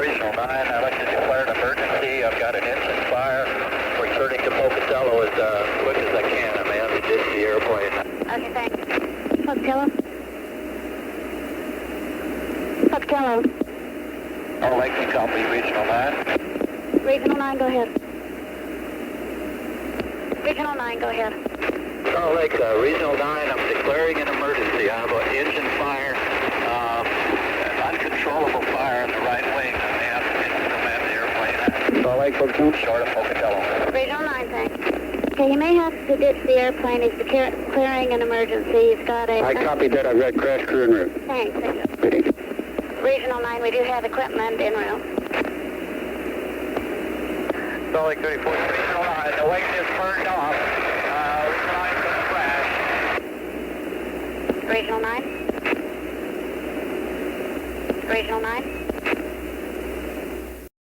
Regional 9, I'd like to declare an emergency. I've got an engine fire. Returning to Pocatello as quick as I can. I'm out to ditch the airplane. Okay, thanks. Pocatello? Pocatello. All Lake, you copy Regional 9? Regional 9, go ahead. Regional 9, go ahead. All Lake, Regional 9, I'm declaring an emergency. I have an engine fire, uncontrollable fire in the right wing. I have to command the airplane. All Lake, Pocatello. Short of Pocatello. Regional 9, thanks. Okay, you may have to ditch the airplane. He's declaring an emergency. He's got a... I copied that. I've got crash crew en route. Thanks, thank you. Regional 9, we do have equipment en route. Salt Lake 34, Regional 9, the wing just burned off. Regional 9 going to crash. Regional 9? Regional 9?